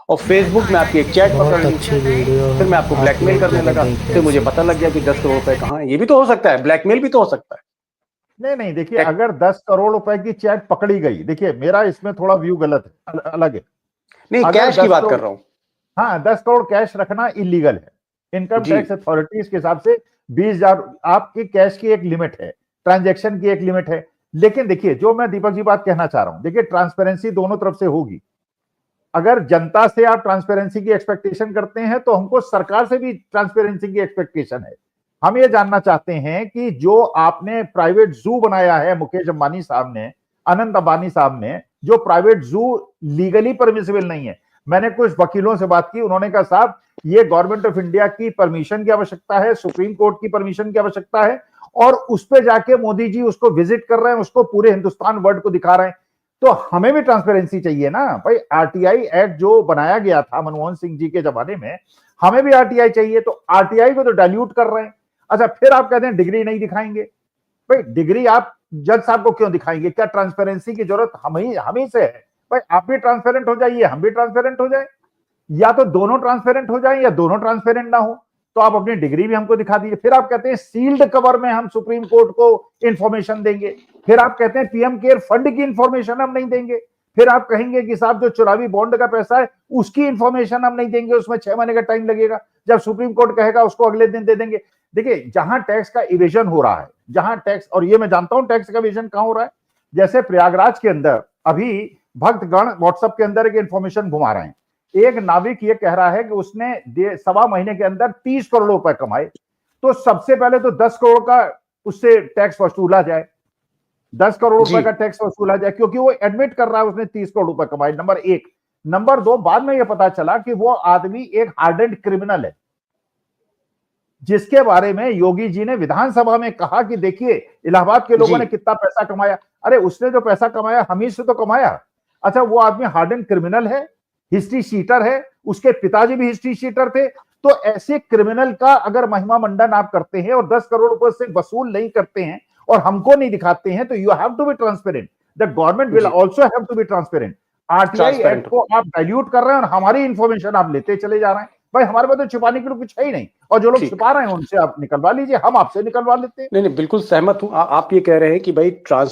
और फेसबुक में आपकी एक चैट पकड़ बहुत ली, अच्छी वीडियो फिर है, मैं आपको आप ब्लैकमेल लोग करने ज़रा लगा, देखिए फिर मुझे इसे। पता लग गया कि 10 करोड़ रुपए कहाँ हैं। ये भी तो हो सकता है, ब्लैकमेल भी तो हो सकता है। नहीं नहीं, देखिए टेक अगर 10 करोड़ रुपए की चैट पकड़ी गई, देखिए मेरा इसमें थोड़ा व्यू गलत है, अलग है। नहीं, अगर कैश की दस बात करोड़ कर रहा हूँ। हाँ, 10 करोड़ कैश रखना इलीगल है। इनकम जी, टैक्स अथॉरिटीज के हिसाब से 20,000 आपकी कैश की एक लिमिट है, ट्रांजैक्शन की एक लिमिट है। लेकिन देखिए, जो मैं दीपक जी बात कहना चाह रहा हूं, देखिए ट्रांसपेरेंसी दोनों तरफ से होगी। अगर जनता से आप ट्रांसपेरेंसी की एक्सपेक्टेशन करते हैं तो हमको सरकार से भी ट्रांसपेरेंसी की एक्सपेक्टेशन है। हम ये जानना चाहते हैं कि जो आपने प्राइवेट जू बनाया है मुकेश अंबानी साहब ने, अनंत अंबानी साहब ने, जो प्राइवेट जू लीगली परमिसिबल नहीं है। मैंने कुछ वकीलों से बात की, उन्होंने कहा साहब ये गवर्नमेंट ऑफ इंडिया की परमिशन की आवश्यकता है, सुप्रीम कोर्ट की परमिशन की आवश्यकता है, और उस पर जाके मोदी जी उसको विजिट कर रहे हैं, उसको पूरे हिंदुस्तान वर्ल्ड को दिखा रहे हैं। तो हमें भी ट्रांसपेरेंसी चाहिए ना भाई। आरटीआई एक्ट जो बनाया गया था मनमोहन सिंह जी के जमाने में, हमें भी आरटीआई चाहिए। तो आरटीआई को तो डाइल्यूट कर रहे हैं। अच्छा, फिर आप कहते हैं डिग्री नहीं दिखाएंगे। भाई डिग्री आप जज साहब को क्यों दिखाएंगे? क्या ट्रांसपेरेंसी की जरूरत हम ही से है? भाई आप भी ट्रांसपेरेंट हो जाइए, हम भी ट्रांसपेरेंट हो जाए, या तो दोनों ट्रांसपेरेंट हो जाए या दोनों ट्रांसपेरेंट ना हो। तो आप अपनी डिग्री भी हमको दिखा दीजिए। फिर आप कहते हैं सील्ड कवर में हम सुप्रीम कोर्ट को इंफॉर्मेशन देंगे। फिर आप कहते हैं पीएम केयर फंड की इंफॉर्मेशन हम नहीं देंगे। फिर आप कहेंगे कि साहब जो चुनावी बॉन्ड का पैसा है उसकी इंफॉर्मेशन हम नहीं देंगे, उसमें 6 महीने का टाइम लगेगा। जब सुप्रीम कोर्ट कहेगा उसको अगले दिन दे देंगे। देखिए, जहां टैक्स का इवेजन हो रहा है, जहां टैक्स, और ये मैं जानता हूं टैक्स का इवेजन कहां हो रहा है। जैसे प्रयागराज के अंदर अभी भक्तगण व्हाट्सएप के अंदर एक इंफॉर्मेशन घुमा रहे हैं। एक नाविक ये कह रहा है कि उसने 1.25 महीने के अंदर 30 करोड़ रुपए कमाए। तो सबसे पहले तो 10 करोड़ का उससे टैक्स वसूला जाए, 10 करोड़ रुपए जी, का टैक्स वसूला जाए, क्योंकि वो एडमिट कर रहा है उसने 30 करोड़ रुपए कमाए। नंबर एक। नंबर दो, बाद में यह पता चला कि वो आदमी एक हार्डेंड क्रिमिनल है, जिसके बारे में योगी जी ने विधानसभा में कहा कि देखिए इलाहाबाद के लोगों जी, ने कितना पैसा कमाया। अरे उसने जो पैसा कमाया हम ही से तो कमाया। अच्छा, वो आदमी हार्डेंड क्रिमिनल है, हिस्ट्री शीटर है, उसके पिताजी भी हिस्ट्री शीटर थे। तो ऐसे क्रिमिनल का अगर महिमा मंडन आप करते हैं और 10 करोड़ रुपए से वसूल नहीं करते हैं और हमको नहीं दिखाते हैं, तो you have to be transparent. The government will जी, also have to be transparent. RTI act transparent. को आप डाइल्यूट कर रहे हैं और हमारी इंफॉर्मेशन आप लेते चले जा रहे हैं। भाई हमारे पास तो छिपाने के लिए कुछ है ही नहीं, और जो लोग ठीक। छिपा रहे हैं उनसे आप निकलवा लीजिए, हम आपसे निकलवा लेते हैं। नहीं, नहीं, बिल्कुल सहमत हूँ। आप ये कह रहे हैं कि भाई ट्रांस